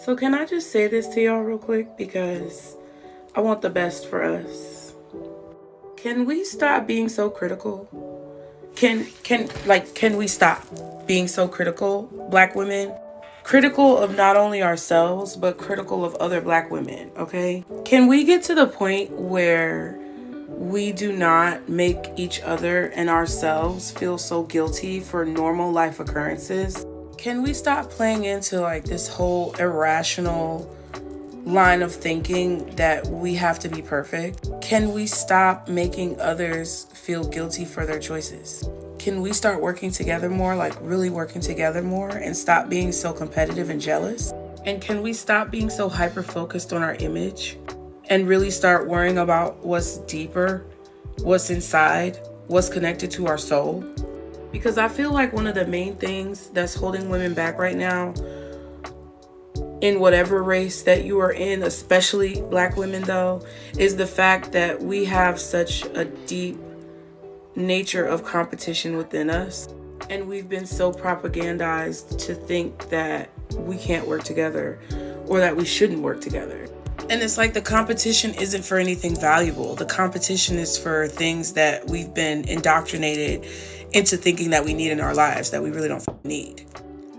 So can I just say this to y'all real quick, because I want the best for us. Can we stop being so critical? Can we stop being so critical, Black women? Critical of not only ourselves, but critical of other Black women, okay? Can we get to the point where we do not make each other and ourselves feel so guilty for normal life occurrences? Can we stop playing into this whole irrational line of thinking that we have to be perfect? Can we stop making others feel guilty for their choices? Can we start working together more, really working together more, and stop being so competitive and jealous? And can we stop being so hyper-focused on our image and really start worrying about what's deeper, what's inside, what's connected to our soul? Because I feel like one of the main things that's holding women back right now, in whatever race that you are in, especially Black women though, is the fact that we have such a deep nature of competition within us. And we've been so propagandized to think that we can't work together or that we shouldn't work together. And it's like the competition isn't for anything valuable. The competition is for things that we've been indoctrinated into thinking that we need in our lives that we really don't need.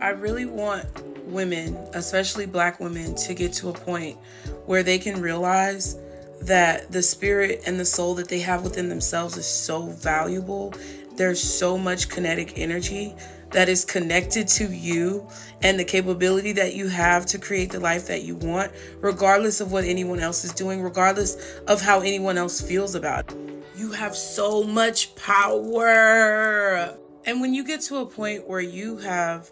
I really want women, especially Black women, to get to a point where they can realize that the spirit and the soul that they have within themselves is so valuable. There's so much kinetic energy that is connected to you and the capability that you have to create the life that you want, regardless of what anyone else is doing, regardless of how anyone else feels about it. You have so much power. And when you get to a point where you have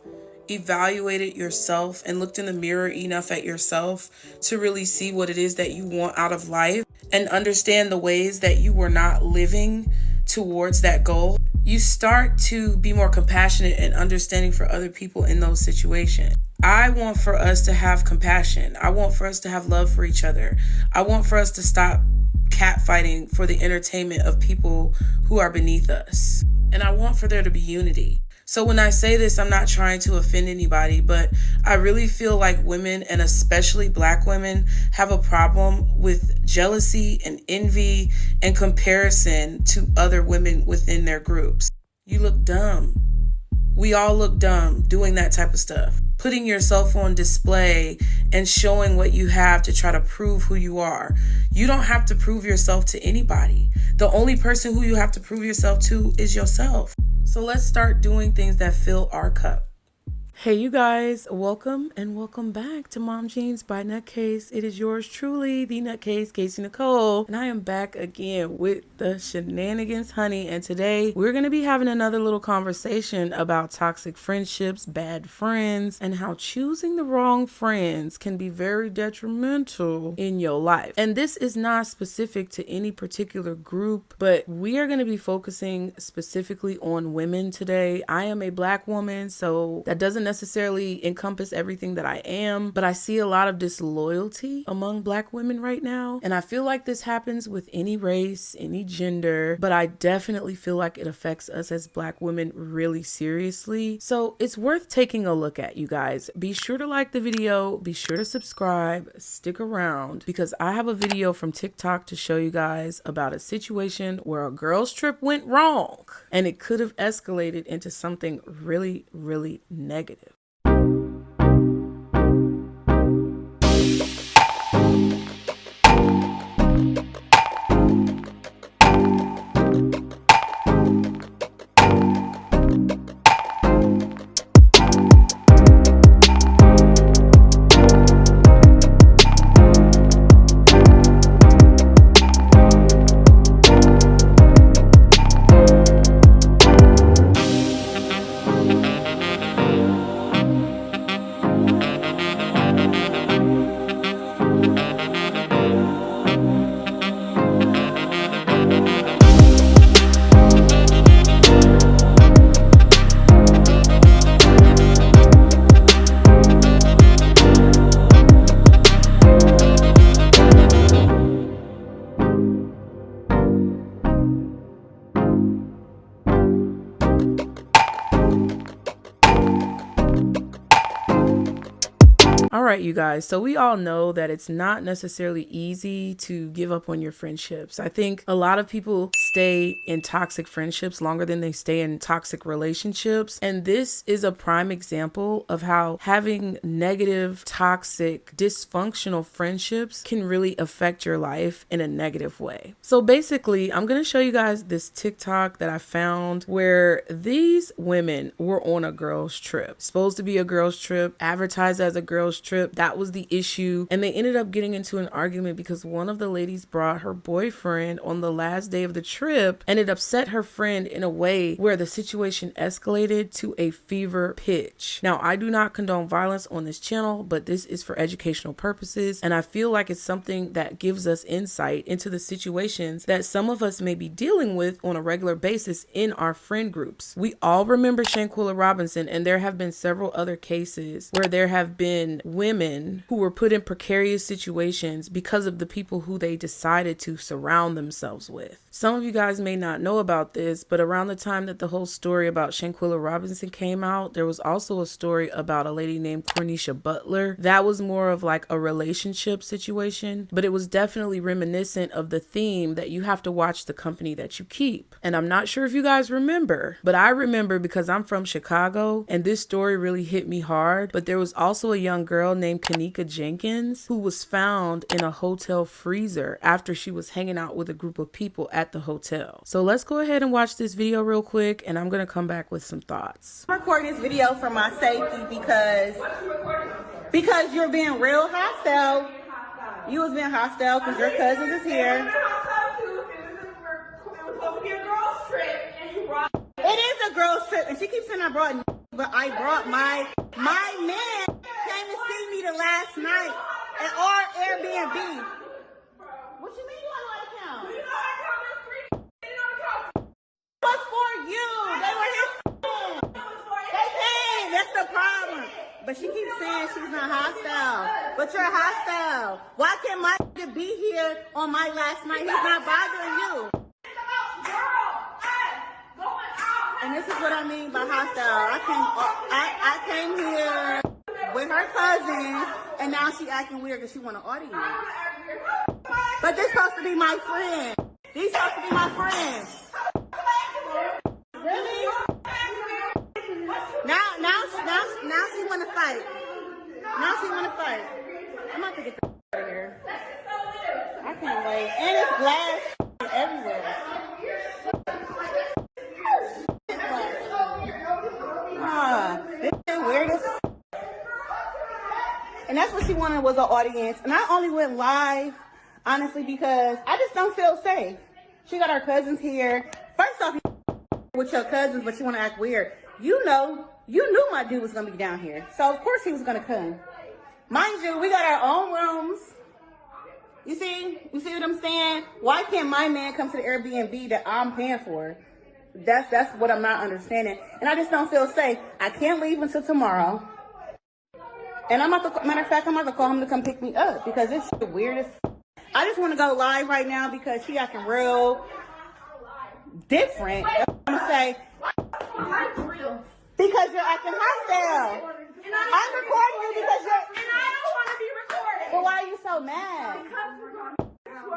evaluated yourself and looked in the mirror enough at yourself to really see what it is that you want out of life and understand the ways that you were not living towards that goal, you start to be more compassionate and understanding for other people in those situations. I want for us to have compassion. I want for us to have love for each other. I want for us to stop catfighting for the entertainment of people who are beneath us. And I want for there to be unity. So when I say this, I'm not trying to offend anybody, but I really feel like women, and especially Black women, have a problem with jealousy and envy and comparison to other women within their groups. You look dumb. We all look dumb doing that type of stuff. Putting yourself on display and showing what you have to try to prove who you are. You don't have to prove yourself to anybody. The only person who you have to prove yourself to is yourself. So let's start doing things that fill our cup. Hey, you guys, welcome and welcome back to Mom Jeans by NUTCASE. It is yours truly, the NUTCASE, Casey Nicole, and I am back again with the shenanigans, honey. And today we're going to be having another little conversation about toxic friendships, bad friends, and how choosing the wrong friends can be very detrimental in your life. And this is not specific to any particular group, but we are going to be focusing specifically on women today. I am a Black woman, so that doesn't necessarily encompass everything that I am, but I see a lot of disloyalty among Black women right now. And I feel like this happens with any race, any gender, but I definitely feel like it affects us as Black women really seriously. So it's worth taking a look at, you guys. Be sure to like the video, be sure to subscribe, stick around, because I have a video from TikTok to show you guys about a situation where a girl's trip went wrong and it could have escalated into something really, really negative. right, you guys. So we all know that it's not necessarily easy to give up on your friendships. I think a lot of people stay in toxic friendships longer than they stay in toxic relationships. And this is a prime example of how having negative, toxic, dysfunctional friendships can really affect your life in a negative way. So basically, I'm going to show you guys this TikTok that I found where these women were on a girls trip. Supposed to be a girls trip, advertised as a girls trip. That was the issue. And they ended up getting into an argument because one of the ladies brought her boyfriend on the last day of the trip, and it upset her friend in a way where the situation escalated to a fever pitch. Now, I do not condone violence on this channel, but this is for educational purposes, and I feel like it's something that gives us insight into the situations that some of us may be dealing with on a regular basis in our friend groups. We all remember Shanquella Robinson, and there have been several other cases where there have been women who were put in precarious situations because of the people who they decided to surround themselves with. Some of you guys may not know about this, but around the time that the whole story about Shanquella Robinson came out, there was also a story about a lady named Cornisha Butler. That was more of like a relationship situation, but it was definitely reminiscent of the theme that you have to watch the company that you keep. And I'm not sure if you guys remember, but I remember because I'm from Chicago and this story really hit me hard. But there was also a young girl named Kanika Jenkins who was found in a hotel freezer after she was hanging out with a group of people at the hotel. So let's go ahead and watch this video real quick, and I'm gonna come back with some thoughts. I'm recording this video for my safety because you're being real hostile. You was being hostile because your cousins is here. It is a girl's trip, and she keeps saying I brought, but I brought my man came to see me the last night at our Airbnb. What you mean you want to account? What's for you? They were his friends. They came. That's the problem. But she keeps saying she's not hostile. But you're hostile. Why can't my nigga be here on my last night? He's not bothering you. And this is what I mean by hostile. I came here with her cousins, and now she acting weird because she want an audience. But this supposed to be my friend. These supposed to be my friends. Really? Now she want to fight. Now she want to fight. I'm about to get the out of here. I can't wait. And it's glass everywhere. This is weird as and that's what she wanted, was an audience. And I only went live, honestly, because I just don't feel safe. She got her cousins here. First off, you with your cousins, but you want to act weird. You knew my dude was going to be down here. So, of course, he was going to come. Mind you, we got our own rooms. You see what I'm saying? Why can't my man come to the Airbnb that I'm paying for? That's what I'm not understanding. And I just don't feel safe. I can't leave until tomorrow. And matter of fact, I'm about to call him to come pick me up because this shit weird as I just want to go live right now because she acting real different. I'm going to say, because you're acting hostile. I'm recording you because you're... And I don't want to be recorded. But why are you so mad? Because we're going to a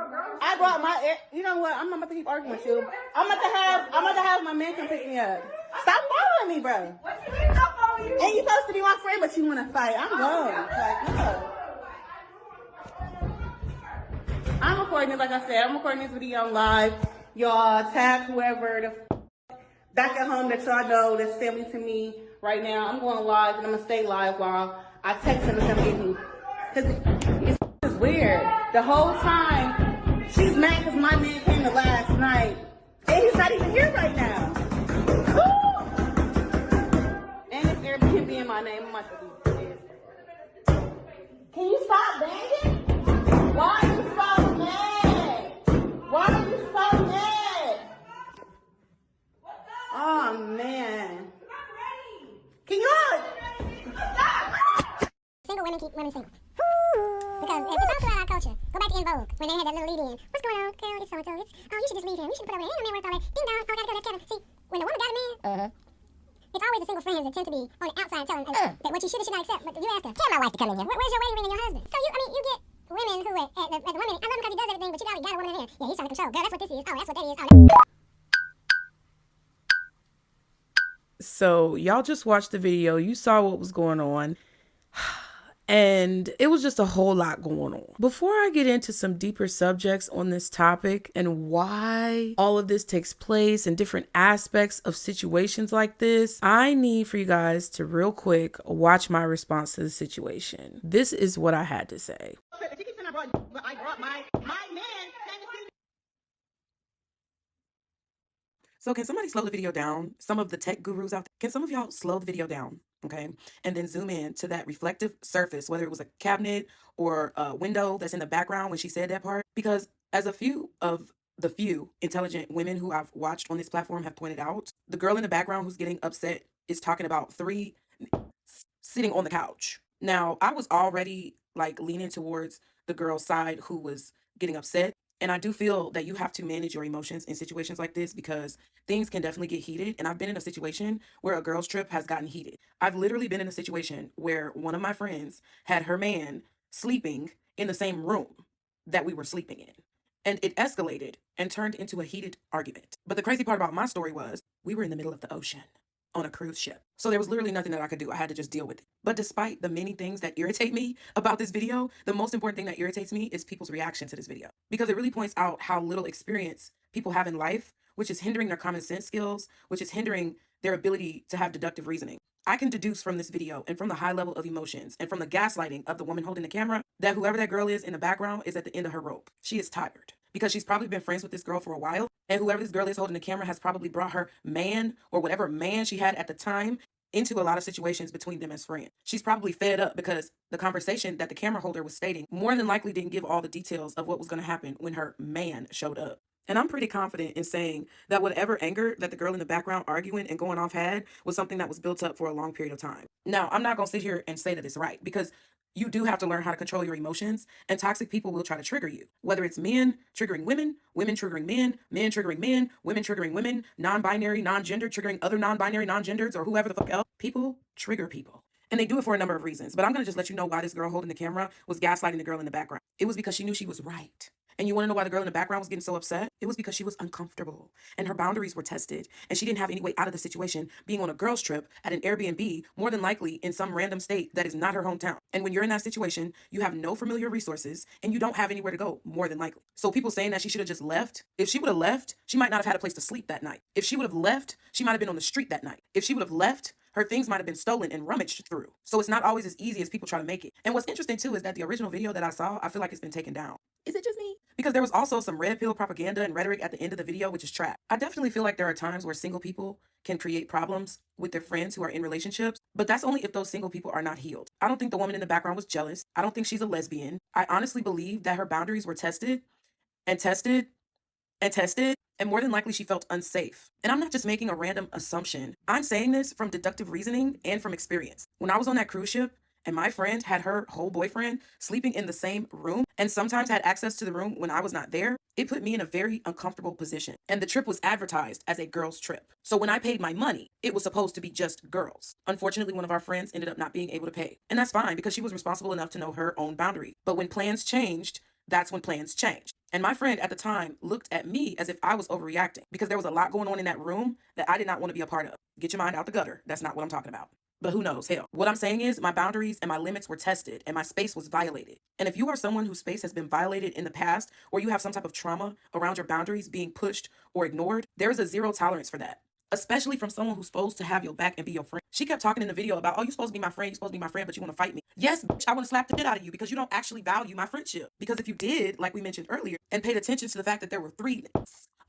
girl. I brought my... You know what? I'm about to keep arguing with you. I'm about to have my man come pick me up. Stop following me, bro. What you mean stop following you? And you're supposed to be my friend, but you want to fight. I'm going. Like, no. I'm recording it, like I said. I'm recording this video on live. Y'all tag whoever the back at home that y'all know that's family to me right now. I'm going live and I'm gonna stay live while I text him to come get me. Cause it's weird. The whole time she's mad because my man came the last night and he's not even here right now. Woo! And it's Airbnb in my name. I'm about to do this. Can you stop banging? Why are you so mad? Why are you so mad? Oh man. Can you Single women keep women single. Because if it's all throughout our culture, go back to In Vogue when they had that little lead in. What's going on, girl? It's so and so. It's you should just leave him. You should put over there. Ain't no man worth all that. Ding dong. Oh, gotta go. That's Kevin. See, when the woman got a man, it's always the single friends that tend to be on the outside telling that what you should or should not accept. But you ask her, tell my wife to come in here. Where's your wedding ring and your husband? So you get women who at the women, I love him because he does everything, but you got a woman in there. Yeah, he's trying to control. Girl, that's what this is. Oh, that's what that is. Oh, So y'all just watched the video. You saw what was going on. And it was just a whole lot going on. Before I get into some deeper subjects on this topic and why all of this takes place and different aspects of situations like this, I need for you guys to real quick watch my response to the situation. This is what I had to say. I brought my man. So can somebody slow the video down? Some of the tech gurus out there, can some of y'all slow the video down? Okay. And then zoom in to that reflective surface, whether it was a cabinet or a window that's in the background when she said that part. Because as a few of the few intelligent women who I've watched on this platform have pointed out, the girl in the background who's getting upset is talking about 3 sitting on the couch. Now, I was already like leaning towards the girl's side who was getting upset. And I do feel that you have to manage your emotions in situations like this because things can definitely get heated. And I've been in a situation where a girl's trip has gotten heated. I've literally been in a situation where one of my friends had her man sleeping in the same room that we were sleeping in. And it escalated and turned into a heated argument. But the crazy part about my story was we were in the middle of the ocean on a cruise ship. So there was literally nothing that I could do. I had to just deal with it. But despite the many things that irritate me about this video, the most important thing that irritates me is people's reaction to this video. Because it really points out how little experience people have in life, which is hindering their common sense skills, which is hindering their ability to have deductive reasoning. I can deduce from this video and from the high level of emotions and from the gaslighting of the woman holding the camera that whoever that girl is in the background is at the end of her rope. She is tired because she's probably been friends with this girl for a while. And whoever this girl is holding the camera has probably brought her man or whatever man she had at the time into a lot of situations between them as friends. She's probably fed up because the conversation that the camera holder was stating more than likely didn't give all the details of what was going to happen when her man showed up. And I'm pretty confident in saying that whatever anger that the girl in the background arguing and going off had was something that was built up for a long period of time. Now, I'm not going to sit here and say that it's right because you do have to learn how to control your emotions, and toxic people will try to trigger you. Whether it's men triggering women, women triggering men, men triggering men, women triggering women, non-binary, non-gender triggering other non-binary, non-genders, or whoever the fuck else. People trigger people. And they do it for a number of reasons. But I'm going to just let you know why this girl holding the camera was gaslighting the girl in the background. It was because she knew she was right. And you want to know why the girl in the background was getting so upset? It was because she was uncomfortable and her boundaries were tested and she didn't have any way out of the situation being on a girl's trip at an Airbnb, more than likely in some random state that is not her hometown. And when you're in that situation, you have no familiar resources and you don't have anywhere to go, more than likely. So people saying that she should have just left, if she would have left, she might not have had a place to sleep that night. If she would have left, she might have been on the street that night. If she would have left, her things might have been stolen and rummaged through. So it's not always as easy as people try to make it. And what's interesting too is that the original video that I saw, I feel like it's been taken down. Is it just me? Because there was also some red pill propaganda and rhetoric at the end of the video, which is trash. I definitely feel like there are times where single people can create problems with their friends who are in relationships, but that's only if those single people are not healed. I don't think the woman in the background was jealous. I don't think she's a lesbian. I honestly believe that her boundaries were tested and tested and tested, and more than likely she felt unsafe. And I'm not just making a random assumption. I'm saying this from deductive reasoning and from experience. When I was on that cruise ship, and my friend had her whole boyfriend sleeping in the same room and sometimes had access to the room when I was not there, it put me in a very uncomfortable position. And the trip was advertised as a girls' trip. So when I paid my money, it was supposed to be just girls. Unfortunately, one of our friends ended up not being able to pay. And that's fine because she was responsible enough to know her own boundary. But when plans changed, that's when plans changed. And my friend at the time looked at me as if I was overreacting because there was a lot going on in that room that I did not want to be a part of. Get your mind out the gutter. That's not what I'm talking about. But who knows? Hell. What I'm saying is my boundaries and my limits were tested and my space was violated. And if you are someone whose space has been violated in the past, or you have some type of trauma around your boundaries being pushed or ignored, there is a zero tolerance for that. Especially from someone who's supposed to have your back and be your friend. She kept talking in the video about, oh, you're supposed to be my friend, but you want to fight me. Yes, bitch, I want to slap the shit out of you because you don't actually value my friendship. Because if you did, like we mentioned earlier, and paid attention to the fact that there were 3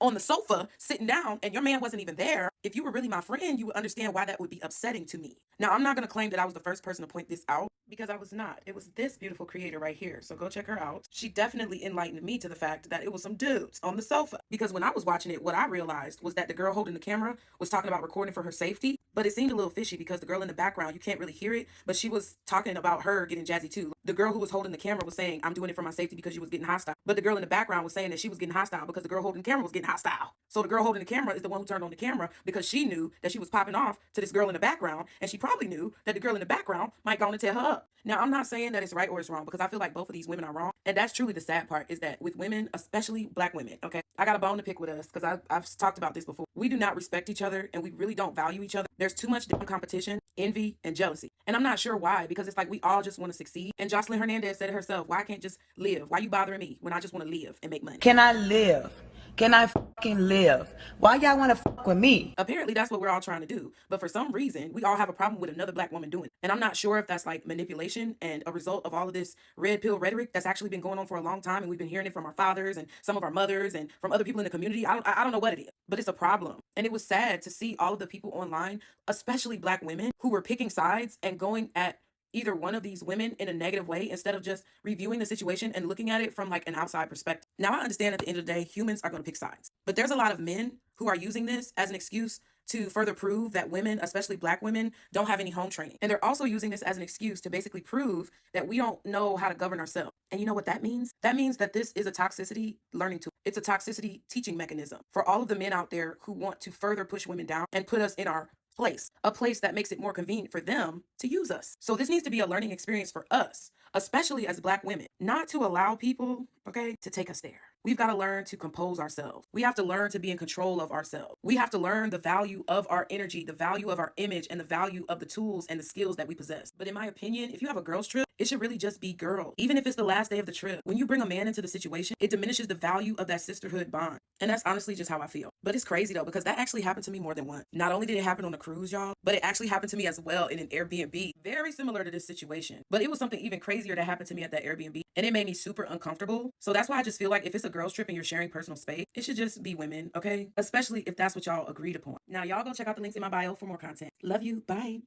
on the sofa sitting down and your man wasn't even there, if you were really my friend, you would understand why that would be upsetting to me. Now, I'm not going to claim that I was the first person to point this out because I was not. It was this beautiful creator right here. So go check her out. She definitely enlightened me to the fact that it was some dudes on the sofa. Because when I was watching it, what I realized was that the girl holding the camera was talking about recording for her safety. But it seemed a little fishy because the girl in the background, you can't really hear it, but she was talking about her getting jazzy too. The girl who was holding the camera was saying, I'm doing it for my safety because you was getting hostile. But the girl in the background was saying that she was getting hostile because the girl holding the camera was getting hostile. So the girl holding the camera is the one who turned on the camera because she knew that she was popping off to this girl in the background, and she probably knew that the girl in the background might go on and tear her up. Now, I'm not saying that it's right or it's wrong because I feel like both of these women are wrong. And that's truly the sad part, is that with women, especially black women, okay, I got a bone to pick with us because I've talked about this before. We do not respect each other and we really don't value each other. There's too much competition, envy, and jealousy. And I'm not sure why, because it's like we all just want to succeed. And Jocelyn Hernandez said it herself, why I can't just live? Why you bothering me when I just want to live and make money? Can I live? Can I fucking live? Why y'all want to fuck with me? Apparently that's what we're all trying to do. But for some reason, we all have a problem with another black woman doing it. And I'm not sure if that's like manipulation and a result of all of this red pill rhetoric that's actually been going on for a long time. And we've been hearing it from our fathers and some of our mothers and from other people in the community. I don't know what it is, but it's a problem. And it was sad to see all of the people online, especially black women, who were picking sides and going at either one of these women in a negative way instead of just reviewing the situation and looking at it from like an outside perspective. Now, I understand at the end of the day, humans are going to pick sides, but there's a lot of men who are using this as an excuse to further prove that women, especially black women, don't have any home training. And they're also using this as an excuse to basically prove that we don't know how to govern ourselves. And you know what that means? That means that this is a toxicity learning tool. It's a toxicity teaching mechanism for all of the men out there who want to further push women down and put us in our place, a place that makes it more convenient for them to use us. So this needs to be a learning experience for us, especially as black women, not to allow people, okay, to take us there. We've got to learn to compose ourselves. We have to learn to be in control of ourselves. We have to learn the value of our energy, the value of our image, and the value of the tools and the skills that we possess. But in my opinion, if you have a girl's trip, it should really just be girl. Even if it's the last day of the trip, when you bring a man into the situation, it diminishes the value of that sisterhood bond. And that's honestly just how I feel. But it's crazy though, because that actually happened to me more than once. Not only did it happen on a cruise, y'all, but it actually happened to me as well in an Airbnb. Very similar to this situation. But it was something even crazier that happened to me at that Airbnb. And it made me super uncomfortable. So that's why I just feel like if it's a girl's trip and you're sharing personal space, it should just be women, okay? Especially if that's what y'all agreed upon. Now, y'all go check out the links in my bio for more content. Love you. Bye.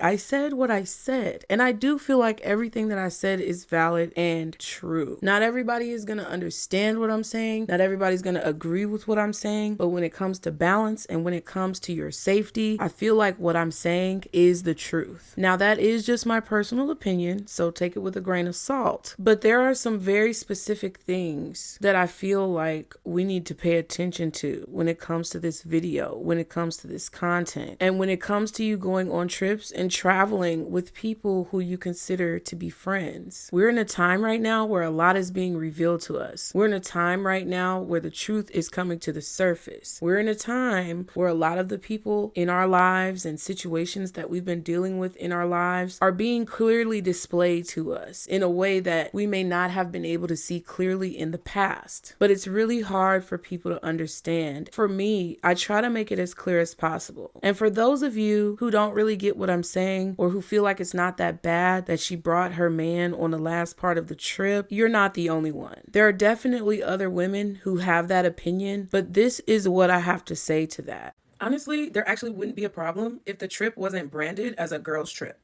I said what I said, and I do feel like everything that I said is valid and true. Not everybody is going to understand what I'm saying. Not everybody's going to agree with what I'm saying, but when it comes to balance and when it comes to your safety, I feel like what I'm saying is the truth. Now, that is just my personal opinion, so take it with a grain of salt. But there are some very specific things that I feel like we need to pay attention to when it comes to this video, when it comes to this content, and when it comes to you going on trips and traveling with people who you consider to be friends. We're in a time right now where a lot is being revealed to us. We're in a time right now where the truth is coming to the surface. We're in a time where a lot of the people in our lives and situations that we've been dealing with in our lives are being clearly displayed to us in a way that we may not have been able to see clearly in the past. But it's really hard for people to understand. For me, I try to make it as clear as possible. And for those of you who don't really get what I'm saying, or who feel like it's not that bad that she brought her man on the last part of the trip, you're not the only one. There are definitely other women who have that opinion, but this is what I have to say to that. Honestly, there actually wouldn't be a problem if the trip wasn't branded as a girl's trip.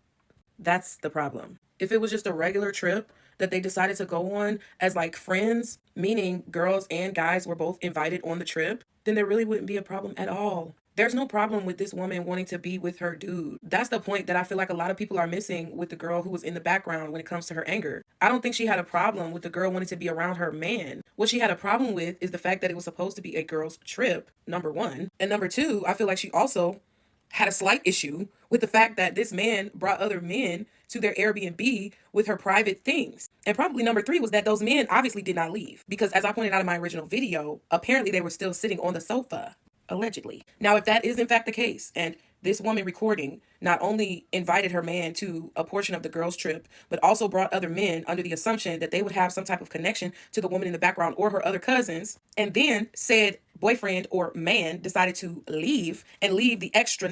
That's the problem. If it was just a regular trip that they decided to go on as like friends, meaning girls and guys were both invited on the trip, then there really wouldn't be a problem at all. There's no problem with this woman wanting to be with her dude. That's the point that I feel like a lot of people are missing with the girl who was in the background when it comes to her anger. I don't think she had a problem with the girl wanting to be around her man. What she had a problem with is the fact that it was supposed to be a girl's trip, number one. And number two, I feel like she also had a slight issue with the fact that this man brought other men to their Airbnb with her private things. And probably number three was that those men obviously did not leave. Because as I pointed out in my original video, apparently they were still sitting on the sofa. Allegedly. Now, if that is in fact the case, and this woman recording not only invited her man to a portion of the girls' trip, but also brought other men under the assumption that they would have some type of connection to the woman in the background or her other cousins, and then said boyfriend or man decided to leave and leave the extra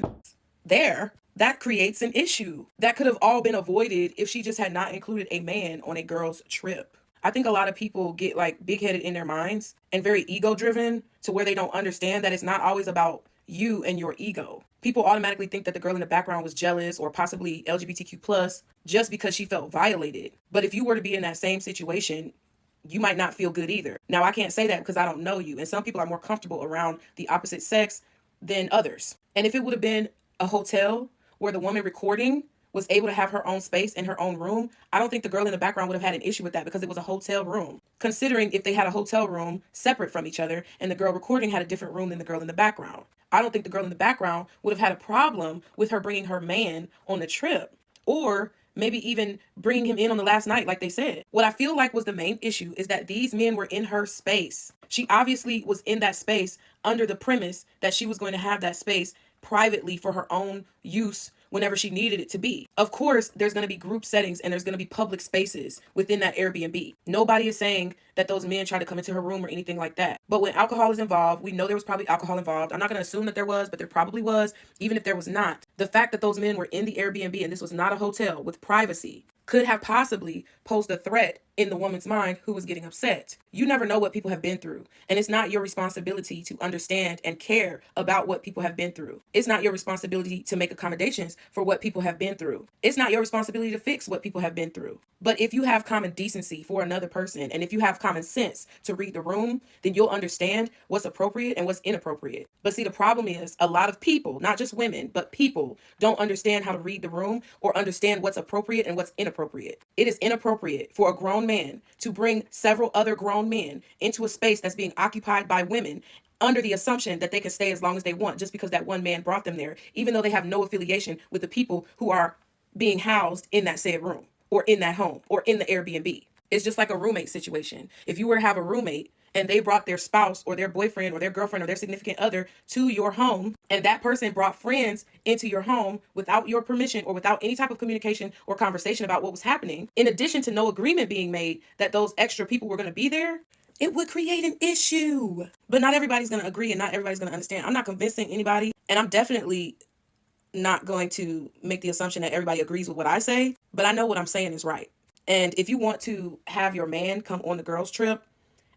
there, that creates an issue. That could have all been avoided if she just had not included a man on a girls' trip. I think a lot of people get like big-headed in their minds and very ego-driven to where they don't understand that it's not always about you and your ego. People automatically think that the girl in the background was jealous or possibly LGBTQ+ just because she felt violated. But if you were to be in that same situation, you might not feel good either. Now, I can't say that because I don't know you. And some people are more comfortable around the opposite sex than others. And if it would have been a hotel where the woman recording was able to have her own space in her own room, I don't think the girl in the background would have had an issue with that because it was a hotel room. Considering if they had a hotel room separate from each other and the girl recording had a different room than the girl in the background, I don't think the girl in the background would have had a problem with her bringing her man on the trip, or maybe even bringing him in on the last night like they said. What I feel like was the main issue is that these men were in her space. She obviously was in that space under the premise that she was going to have that space privately for her own use whenever she needed it to be. Of course, there's going to be group settings and there's going to be public spaces within that Airbnb. Nobody is saying that those men tried to come into her room or anything like that. But when alcohol is involved, we know there was probably alcohol involved. I'm not going to assume that there was, but there probably was, even if there was not. The fact that those men were in the Airbnb and this was not a hotel with privacy could have possibly posed a threat in the woman's mind who was getting upset. You never know what people have been through, and it's not your responsibility to understand and care about what people have been through. It's not your responsibility to make accommodations for what people have been through. It's not your responsibility to fix what people have been through. But if you have common decency for another person, and if you have common sense to read the room, then you'll understand what's appropriate and what's inappropriate. But see, the problem is a lot of people, not just women, but people don't understand how to read the room or understand what's appropriate and what's inappropriate. It is inappropriate for a grown man to bring several other grown men into a space that's being occupied by women under the assumption that they can stay as long as they want just because that one man brought them there, even though they have no affiliation with the people who are being housed in that said room or in that home or in the Airbnb. It's just like a roommate situation. If you were to have a roommate and they brought their spouse or their boyfriend or their girlfriend or their significant other to your home, and that person brought friends into your home without your permission or without any type of communication or conversation about what was happening, in addition to no agreement being made that those extra people were going to be there, it would create an issue. But not everybody's going to agree and not everybody's going to understand. I'm not convincing anybody, and I'm definitely not going to make the assumption that everybody agrees with what I say, but I know what I'm saying is right. And if you want to have your man come on the girls trip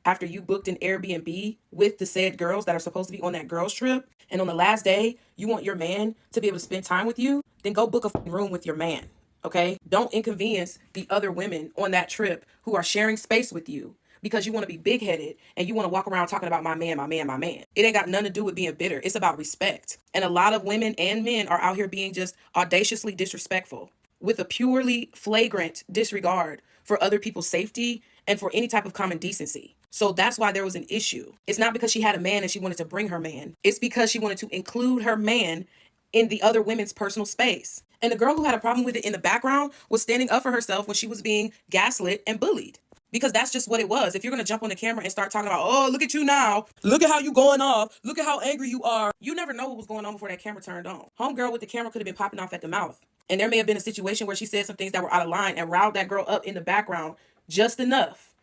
after you booked an Airbnb with the said girls that are supposed to be on that girls trip, and on the last day, you want your man to be able to spend time with you, then go book a room with your man, okay? Don't inconvenience the other women on that trip who are sharing space with you because you want to be big-headed and you want to walk around talking about my man, my man, my man. It ain't got nothing to do with being bitter. It's about respect. And a lot of women and men are out here being just audaciously disrespectful with a purely flagrant disregard for other people's safety and for any type of common decency. So that's why there was an issue. It's not because she had a man and she wanted to bring her man. It's because she wanted to include her man in the other women's personal space. And the girl who had a problem with it in the background was standing up for herself when she was being gaslit and bullied. Because that's just what it was. If you're going to jump on the camera and start talking about, oh, look at you now. Look at how you going off. Look at how angry you are. You never know what was going on before that camera turned on. Homegirl with the camera could have been popping off at the mouth. And there may have been a situation where she said some things that were out of line and riled that girl up in the background just enough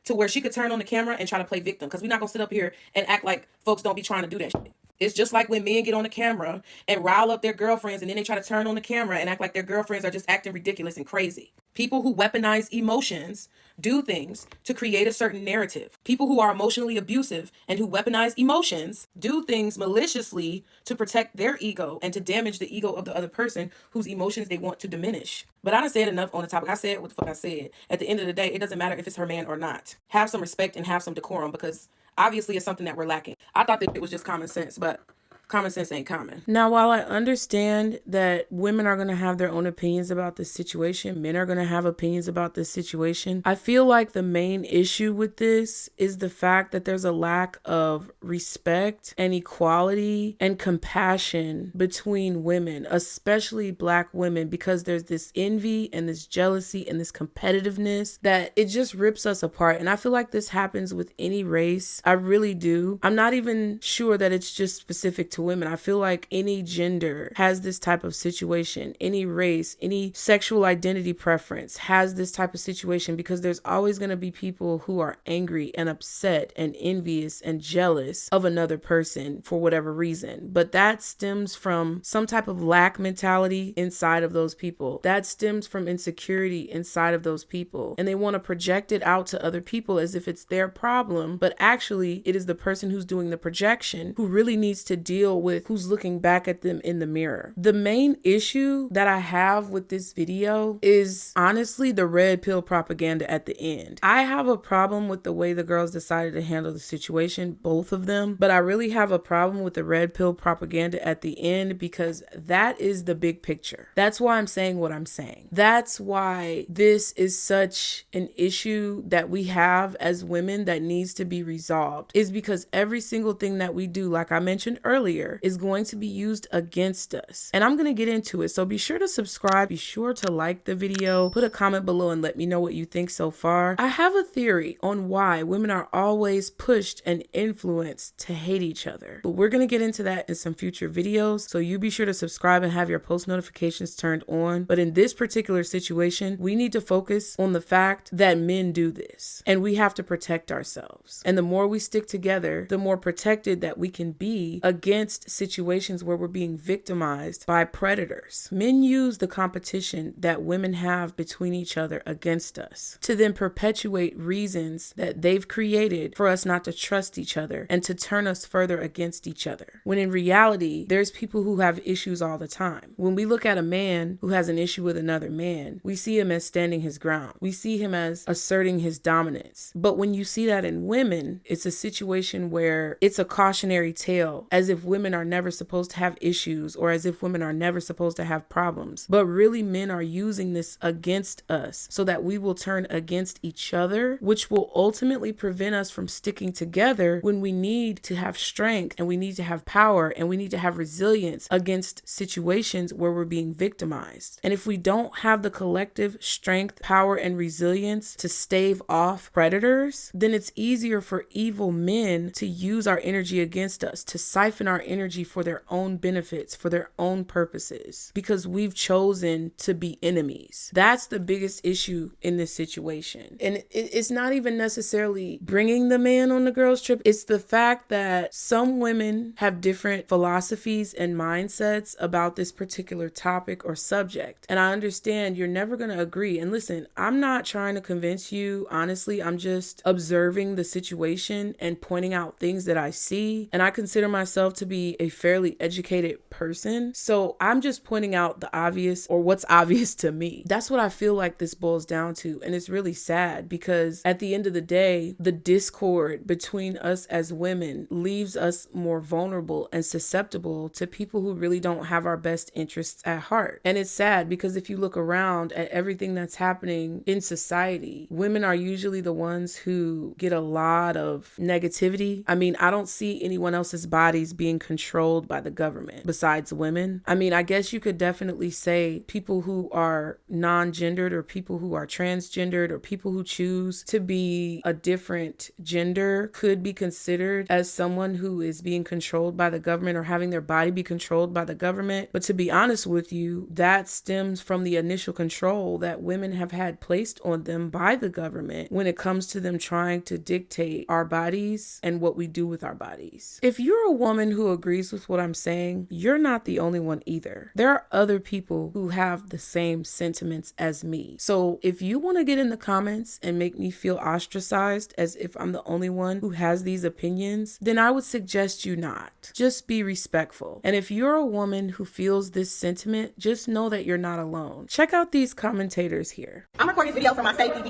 to where she could turn on the camera and try to play victim. Because we're not going to sit up here and act like folks don't be trying to do that shit. It's just like when men get on the camera and rile up their girlfriends and then they try to turn on the camera and act like their girlfriends are just acting ridiculous and crazy. People who weaponize emotions do things to create a certain narrative. People who are emotionally abusive and who weaponize emotions do things maliciously to protect their ego and to damage the ego of the other person whose emotions they want to diminish. But I done said enough on the topic. I said what the fuck I said. At the end of the day, it doesn't matter if it's her man or not. Have some respect and have some decorum, because obviously it's something that we're lacking. I thought that it was just common sense, but common sense ain't common. Now, while I understand that women are going to have their own opinions about this situation, men are going to have opinions about this situation, I feel like the main issue with this is the fact that there's a lack of respect and equality and compassion between women, especially Black women, because there's this envy and this jealousy and this competitiveness that it just rips us apart. And I feel like this happens with any race. I really do. I'm not even sure that it's just specific to women. I feel like any gender has this type of situation. Any race, any sexual identity preference has this type of situation, because there's always going to be people who are angry and upset and envious and jealous of another person for whatever reason. But that stems from some type of lack mentality inside of those people. That stems from insecurity inside of those people. And they want to project it out to other people as if it's their problem. But actually, it is the person who's doing the projection who really needs to deal deal with who's looking back at them in the mirror. The main issue that I have with this video is honestly the red pill propaganda at the end. I have a problem with the way the girls decided to handle the situation, both of them, but I really have a problem with the red pill propaganda at the end because that is the big picture. That's why I'm saying what I'm saying. That's why this is such an issue that we have as women that needs to be resolved, is because every single thing that we do, like I mentioned earlier, is going to be used against us. And I'm going to get into it. So be sure to subscribe, be sure to like the video, put a comment below and let me know what you think so far. I have a theory on why women are always pushed and influenced to hate each other, but we're going to get into that in some future videos. So you be sure to subscribe and have your post notifications turned on. But in this particular situation, we need to focus on the fact that men do this and we have to protect ourselves. And the more we stick together, the more protected that we can be against situations where we're being victimized by predators. Men use the competition that women have between each other against us to then perpetuate reasons that they've created for us not to trust each other and to turn us further against each other. When in reality, there's people who have issues all the time. When we look at a man who has an issue with another man, we see him as standing his ground. We see him as asserting his dominance. But when you see that in women, it's a situation where it's a cautionary tale, as if women are never supposed to have issues or as if women are never supposed to have problems. But really, men are using this against us so that we will turn against each other, which will ultimately prevent us from sticking together when we need to have strength and we need to have power and we need to have resilience against situations where we're being victimized. And if we don't have the collective strength, power, and resilience to stave off predators, then it's easier for evil men to use our energy against us, to siphon our energy for their own benefits, for their own purposes, because we've chosen to be enemies. That's the biggest issue in this situation. And it's not even necessarily bringing the man on the girls trip. It's the fact that some women have different philosophies and mindsets about this particular topic or subject. And I understand you're never going to agree. And listen, I'm not trying to convince you. Honestly, I'm just observing the situation and pointing out things that I see. And I consider myself to be a fairly educated person. So I'm just pointing out the obvious, or what's obvious to me. That's what I feel like this boils down to. And it's really sad because at the end of the day, the discord between us as women leaves us more vulnerable and susceptible to people who really don't have our best interests at heart. And it's sad because if you look around at everything that's happening in society, women are usually the ones who get a lot of negativity. I mean, I don't see anyone else's bodies being controlled by the government besides women. I mean, I guess you could definitely say people who are non-gendered or people who are transgendered or people who choose to be a different gender could be considered as someone who is being controlled by the government or having their body be controlled by the government. But to be honest with you, that stems from the initial control that women have had placed on them by the government when it comes to them trying to dictate our bodies and what we do with our bodies. If you're a woman who agrees with what I'm saying, you're not the only one either. There are other people who have the same sentiments as me. So if you want to get in the comments and make me feel ostracized as if I'm the only one who has these opinions, then I would suggest you not. Just be respectful. And if you're a woman who feels this sentiment, just know that you're not alone. Check out these commentators here. I'm recording this video for my safety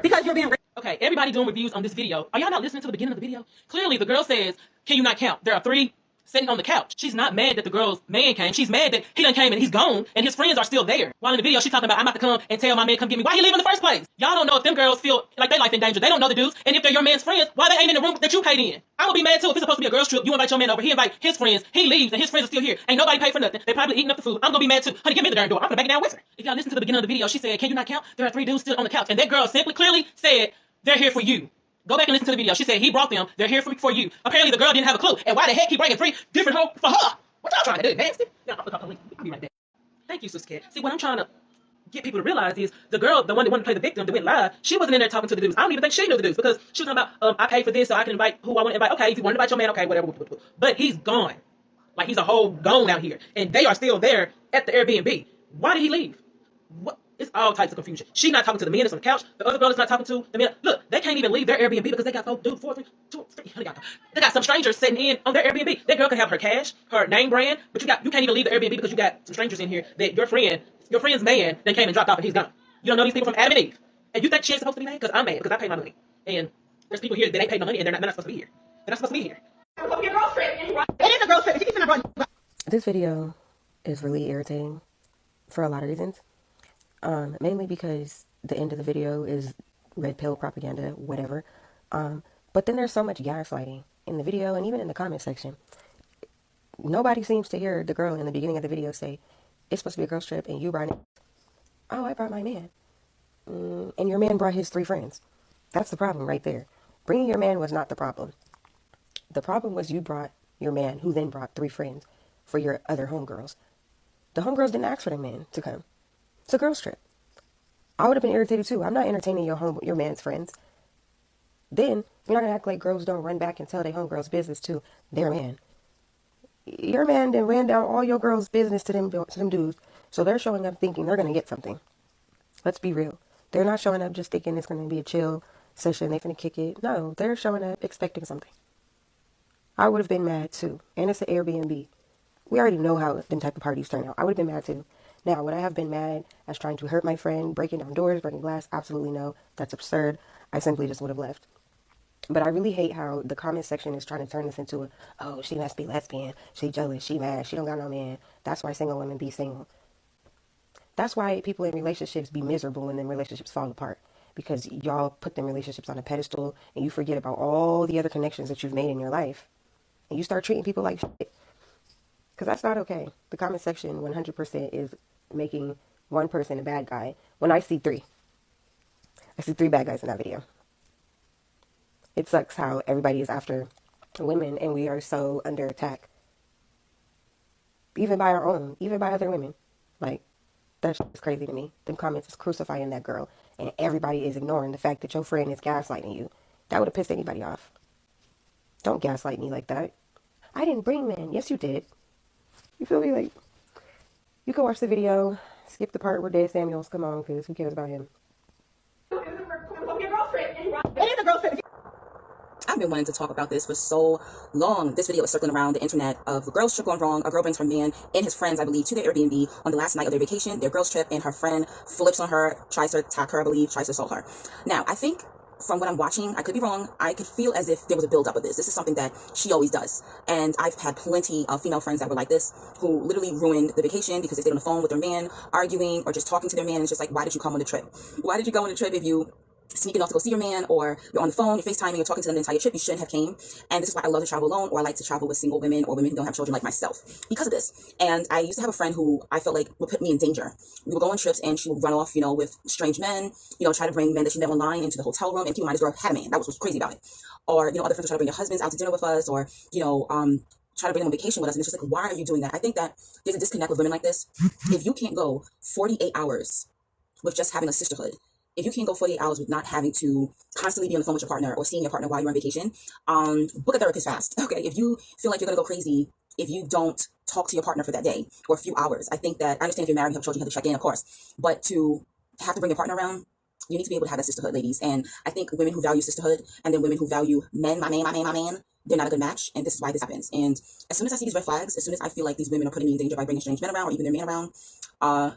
because you're being. Okay, everybody doing reviews on this video. Are y'all not listening to the beginning of the video? Clearly, the girl says, can you not count? There are 3 sitting on the couch. She's not mad that the girl's man came. She's mad that he done came and he's gone and his friends are still there. While in the video, she's talking about, I'm about to come and tell my man come get me. Why he leave in the first place? Y'all don't know if them girls feel like their life in danger. They don't know the dudes. And if they're your man's friends, why they ain't in the room that you paid in? I would be mad too if it's supposed to be a girl's trip. You invite your man over. He invite his friends. He leaves and his friends are still here. Ain't nobody paid for nothing. They probably eating up the food. I'm gonna be mad too. Honey, give me the darn door. I'm gonna back it down with her. If y'all listen to the beginning of the video, she said, can you not count? There are 3 dudes still on the couch. And that girl simply clearly said, they're here for you. Go back and listen to the video. She said he brought them. They're here for you. Apparently the girl didn't have a clue. And why the heck he bringing 3 different hoes for her? What y'all trying to do, nasty? No, I'll be right back. Thank you, Sis Cat. See, what I'm trying to get people to realize is the girl, the one that wanted to play the victim, that went live, she wasn't in there talking to the dudes. I don't even think she knew the dudes because she was talking about, I paid for this so I can invite who I want to invite. Okay, if you want to invite your man, okay, whatever. But he's gone. Like he's a whole gone out here. And they are still there at the Airbnb. Why did he leave? What? It's all types of confusion. She's not talking to the men that's on the couch. The other girl is not talking to the men. Look, they can't even leave their Airbnb because they got they got some strangers sitting in on their Airbnb. That girl can have her cash, her name brand, but you can't even leave the Airbnb because you got some strangers in here that your friend's man then came and dropped off and he's gone. You don't know these people from Adam and Eve. And you think she ain't supposed to be mad? Because I'm mad because I paid my money. And there's people here that ain't paid my money and they're not supposed to be here. They're not supposed to be here. It is a girl trip. She keeps This video is really irritating for a lot of reasons. Mainly because the end of the video is red pill propaganda, whatever. But then there's so much gaslighting in the video and even in the comment section. Nobody seems to hear the girl in the beginning of the video say, it's supposed to be a girl trip and you brought it. Oh, I brought my man. And your man brought his 3 friends. That's the problem right there. Bringing your man was not the problem. The problem was you brought your man, who then brought 3 friends for your other homegirls. The homegirls didn't ask for their man to come. It's a girl's trip. I would have been irritated too. I'm not entertaining your man's friends. Then you're not gonna act like girls don't run back and tell their homegirls' business to their man. Your man then ran down all your girls' business to them dudes, so they're showing up thinking they're gonna get something. Let's be real. They're not showing up just thinking it's gonna be a chill session. They're gonna kick it. No, they're showing up expecting something. I would have been mad too. And it's an Airbnb. We already know how them type of parties turn out. I would have been mad too. Now, would I have been mad as trying to hurt my friend, breaking down doors, breaking glass? Absolutely no. That's absurd. I simply just would have left. But I really hate how the comment section is trying to turn this into oh, she must be lesbian. She jealous. She mad. She don't got no man. That's why single women be single. That's why people in relationships be miserable when them relationships fall apart. Because y'all put them relationships on a pedestal and you forget about all the other connections that you've made in your life. And you start treating people like shit. Because that's not okay. The comment section 100% is making one person a bad guy when I see 3. I see 3 bad guys in that video. It sucks how everybody is after women and we are so under attack. Even by our own, even by other women. Like, that's crazy to me. Them comments is crucifying that girl and everybody is ignoring the fact that your friend is gaslighting you. That would have pissed anybody off. Don't gaslight me like that. I didn't bring men. Yes, you did. You feel me? Like, you can watch the video, skip the part where Dave Samuels come on, because who cares about him? It is a girl trip. I've been wanting to talk about this for so long. This video is circling around the internet of a girl's trip gone wrong. A girl brings her man and his friends, I believe, to their Airbnb on the last night of their vacation, their girl's trip, and her friend flips on her, tries to attack her, I believe, tries to assault her. Now, I think from what I'm watching, I could be wrong, I could feel as if there was a build-up of this. This is something that she always does. And I've had plenty of female friends that were like this, who literally ruined the vacation because they stayed on the phone with their man, arguing, or just talking to their man, and it's just like, why did you come on the trip? Why did you go on the trip if you sneaking off to go see your man, or you're on the phone, you're FaceTiming, you're talking to them the entire trip? You shouldn't have came. And this is why I love to travel alone, or I like to travel with single women or women who don't have children like myself because of this. And I used to have a friend who I felt like would put me in danger. We would go on trips and she would run off, with strange men, try to bring men that she met online into the hotel room. And keep in mind, this girl had a man. That was what's crazy about it. Or, other friends would try to bring their husbands out to dinner with us, or, try to bring them on vacation with us. And it's just like, why are you doing that? I think that there's a disconnect with women like this. If you can't go 48 hours with just having a sisterhood, if you can't go 48 hours with not having to constantly be on the phone with your partner or seeing your partner while you're on vacation, book a therapist fast. Okay, if you feel like you're gonna go crazy if you don't talk to your partner for that day or a few hours, I think that, I understand if you're married, you have children, you have to check in, of course, but to have to bring your partner around, you need to be able to have that sisterhood, ladies. And I think women who value sisterhood and then women who value men, my man, they're not a good match, and this is why this happens. And as soon as I see these red flags, as soon as I feel like these women are putting me in danger by bringing strange men around or even their man around, I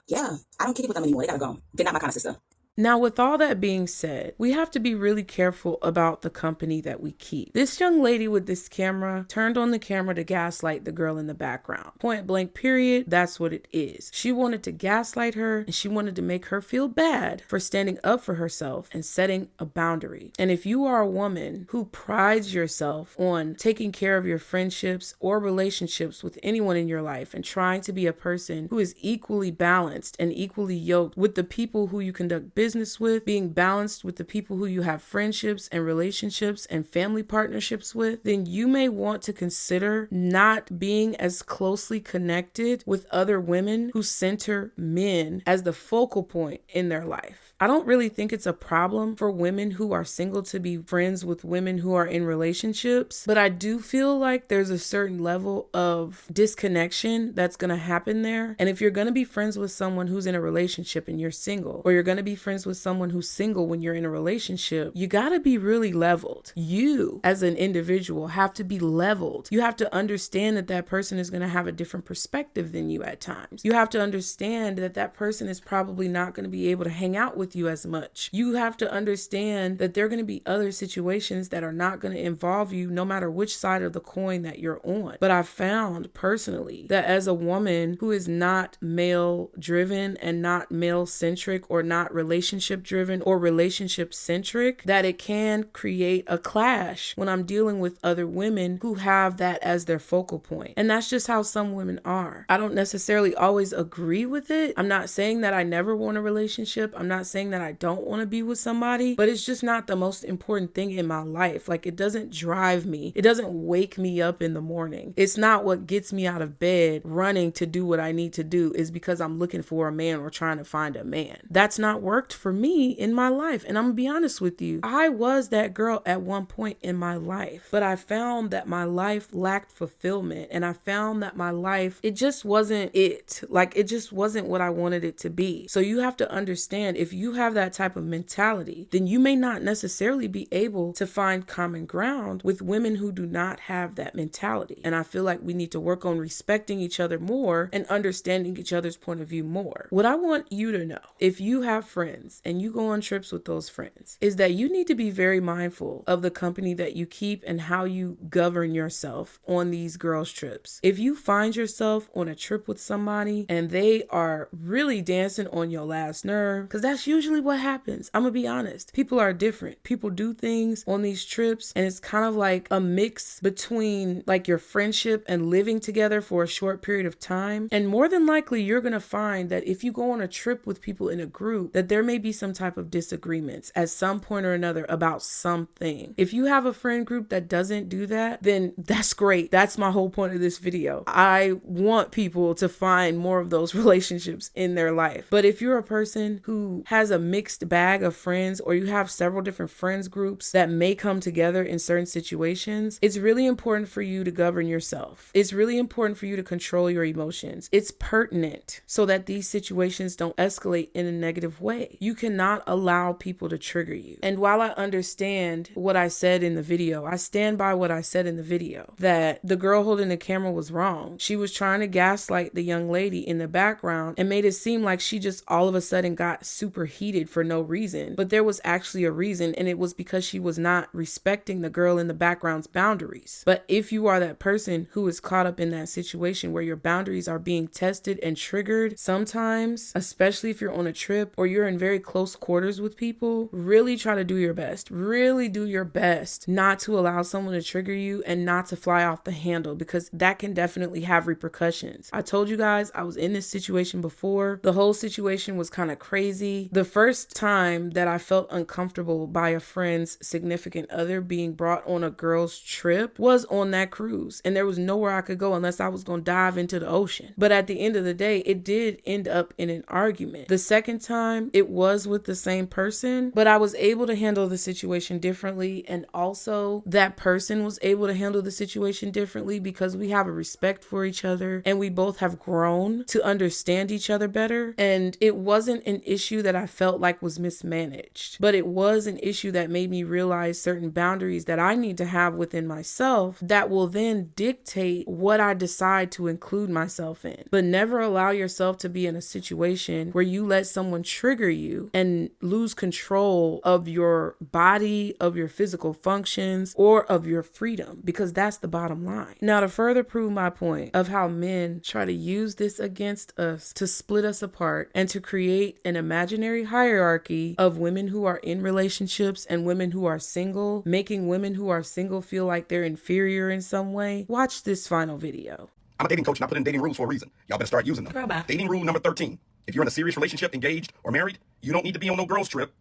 don't kick it with them anymore. They gotta go. They're not my kind of sister. Now, with all that being said, we have to be really careful about the company that we keep. This young lady with this camera turned on the camera to gaslight the girl in the background. Point blank, period. That's what it is. She wanted to gaslight her, and she wanted to make her feel bad for standing up for herself and setting a boundary. And if you are a woman who prides yourself on taking care of your friendships or relationships with anyone in your life and trying to be a person who is equally balanced and equally yoked with the people who you conduct business with, being balanced with the people who you have friendships and relationships and family partnerships with, then you may want to consider not being as closely connected with other women who center men as the focal point in their life. I don't really think it's a problem for women who are single to be friends with women who are in relationships, but I do feel like there's a certain level of disconnection that's going to happen there. And if you're going to be friends with someone who's in a relationship and you're single, or you're going to be friends with someone who's single when you're in a relationship, you got to be really leveled. You as an individual have to be leveled. You have to understand that that person is going to have a different perspective than you at times. You have to understand that that person is probably not going to be able to hang out with you as much. You have to understand that there are going to be other situations that are not going to involve you no matter which side of the coin that you're on. But I found personally that as a woman who is not male driven and not male centric or not relationship driven or relationship centric, that it can create a clash when I'm dealing with other women who have that as their focal point. And that's just how some women are. I don't necessarily always agree with it. I'm not saying that I never want a relationship. I'm not saying that I don't want to be with somebody, but it's just not the most important thing in my life. Like, it doesn't drive me. It doesn't wake me up in the morning. It's not what gets me out of bed running to do what I need to do is because I'm looking for a man or trying to find a man. That's not worked for me in my life. And I'm gonna be honest with you. I was that girl at one point in my life, but I found that my life lacked fulfillment, and I found that my life, it just wasn't it. Like, it just wasn't what I wanted it to be. So you have to understand, if you have that type of mentality, then you may not necessarily be able to find common ground with women who do not have that mentality. And I feel like we need to work on respecting each other more and understanding each other's point of view more. What I want you to know, if you have friends and you go on trips with those friends, is that you need to be very mindful of the company that you keep and how you govern yourself on these girls' trips. If you find yourself on a trip with somebody and they are really dancing on your last nerve, because that's usually what happens. I'm gonna be honest. People are different. People do things on these trips, and it's kind of like a mix between like your friendship and living together for a short period of time. And more than likely, you're gonna find that if you go on a trip with people in a group, that there may be some type of disagreements at some point or another about something. If you have a friend group that doesn't do that, then that's great. That's my whole point of this video. I want people to find more of those relationships in their life. But if you're a person who has a mixed bag of friends, or you have several different friends groups that may come together in certain situations, it's really important for you to govern yourself. It's really important for you to control your emotions. It's pertinent so that these situations don't escalate in a negative way. You cannot allow people to trigger you. And while I understand what I said in the video, I stand by what I said in the video, that the girl holding the camera was wrong. She was trying to gaslight the young lady in the background and made it seem like she just all of a sudden got super heated for no reason. But there was actually a reason, and it was because she was not respecting the girl in the background's boundaries. But if you are that person who is caught up in that situation where your boundaries are being tested and triggered, sometimes, especially if you're on a trip or you're in very close quarters with people, really try to do your best. Really do your best not to allow someone to trigger you and not to fly off the handle, because that can definitely have repercussions. I told you guys I was in this situation before. The whole situation was kind of crazy. The first time that I felt uncomfortable by a friend's significant other being brought on a girl's trip was on that cruise, and there was nowhere I could go unless I was going to dive into the ocean. But at the end of the day, it did end up in an argument. The second time, it was with the same person, but I was able to handle the situation differently, and also that person was able to handle the situation differently because we have a respect for each other and we both have grown to understand each other better. And it wasn't an issue that I felt like was mismanaged, but it was an issue that made me realize certain boundaries that I need to have within myself that will then dictate what I decide to include myself in. But never allow yourself to be in a situation where you let someone trigger you and lose control of your body, of your physical functions, or of your freedom, because that's the bottom line. Now, to further prove my point of how men try to use this against us to split us apart and to create an imaginary hierarchy of women who are in relationships and women who are single, making women who are single feel like they're inferior in some way, watch this final video. I'm a dating coach and I put in dating rules for a reason. Y'all better start using them. Girl, bye. Dating rule number 13. If you're in a serious relationship, engaged, or married, you don't need to be on no girls trip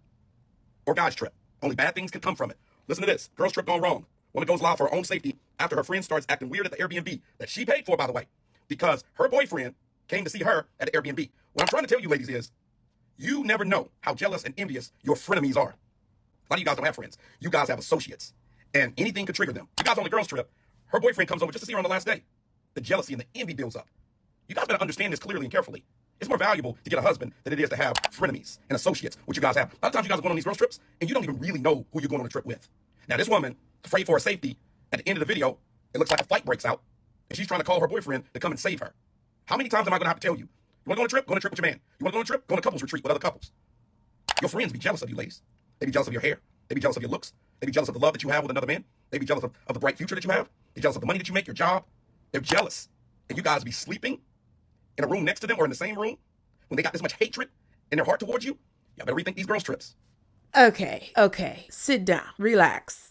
or guys trip. Only bad things can come from it. Listen to this. Girls trip gone wrong. Woman goes live for her own safety after her friend starts acting weird at the Airbnb that she paid for, by the way, because her boyfriend came to see her at the Airbnb. What I'm trying to tell you, ladies, is You never know how jealous and envious your frenemies are. A lot of you guys don't have friends. You guys have associates. And anything could trigger them. You guys on the girls trip, her boyfriend comes over just to see her on the last day. The jealousy and the envy builds up. You guys better understand this clearly and carefully. It's more valuable to get a husband than it is to have frenemies and associates, which you guys have. A lot of times you guys are going on these girls trips and you don't even really know who you're going on the trip with. Now this woman, afraid for her safety, at the end of the video, it looks like a fight breaks out and she's trying to call her boyfriend to come and save her. How many times am I going to have to tell you? You want to go on a trip? Go on a trip with your man. You want to go on a trip? Go on a couples retreat with other couples. Your friends be jealous of you, ladies. They be jealous of your hair. They be jealous of your looks. They be jealous of the love that you have with another man. They be jealous of the bright future that you have. They're jealous of the money that you make, your job. They're jealous. And you guys be sleeping in a room next to them or in the same room when they got this much hatred in their heart towards you. Y'all better rethink these girls trips. Okay. Sit down. Relax.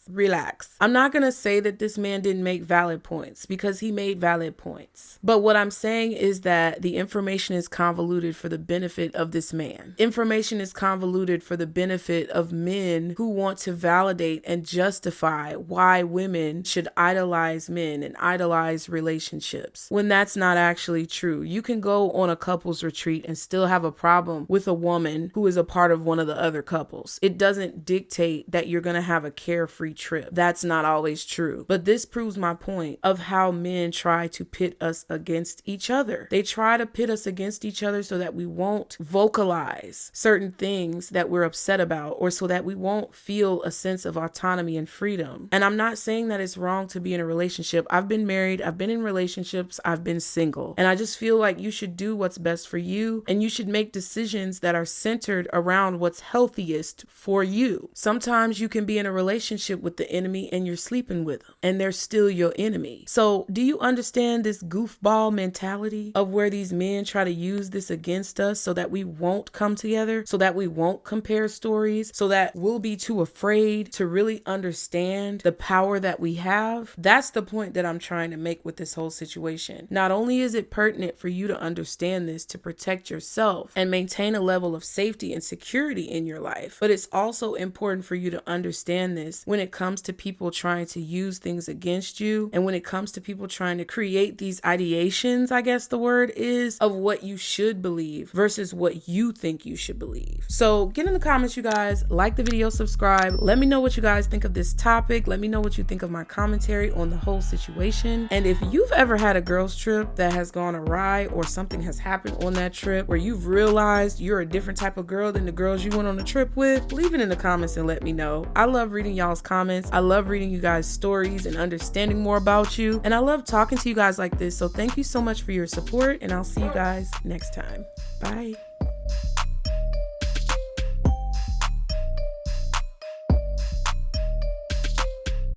I'm not going to say that this man didn't make valid points because he made valid points. But what I'm saying is that the information is convoluted for the benefit of this man. Information is convoluted for the benefit of men who want to validate and justify why women should idolize men and idolize relationships when that's not actually true. You can go on a couples retreat and still have a problem with a woman who is a part of one of the other couples. It doesn't dictate that you're going to have a carefree trip. That's not always true. But this proves my point of how men try to pit us against each other. They try to pit us against each other so that we won't vocalize certain things that we're upset about, or so that we won't feel a sense of autonomy and freedom. And I'm not saying that it's wrong to be in a relationship. I've been married, I've been in relationships, I've been single. And I just feel like you should do what's best for you, and you should make decisions that are centered around what's healthiest for you. Sometimes you can be in a relationship with the enemy and you're sleeping with them and they're still your enemy. So do you understand this goofball mentality of where these men try to use this against us so that we won't come together, so that we won't compare stories, so that we'll be too afraid to really understand the power that we have? That's the point that I'm trying to make with this whole situation. Not only is it pertinent for you to understand this to protect yourself and maintain a level of safety and security in your life, but it's also important for you to understand this when it comes to people trying to use things against you, and when it comes to people trying to create these ideations, I guess the word is, of what you should believe versus what you think you should believe. So get in the comments, you guys. Like the video, subscribe. Let me know what you guys think of this topic. Let me know what you think of my commentary on the whole situation. And if you've ever had a girls trip that has gone awry, or something has happened on that trip where you've realized you're a different type of girl than the girls you went on the trip with, leave it in the comments and let me know. I love reading y'all's comments. I love reading you guys' stories and understanding more about you. And I love talking to you guys like this. So thank you so much for your support, and I'll see you guys next time. Bye.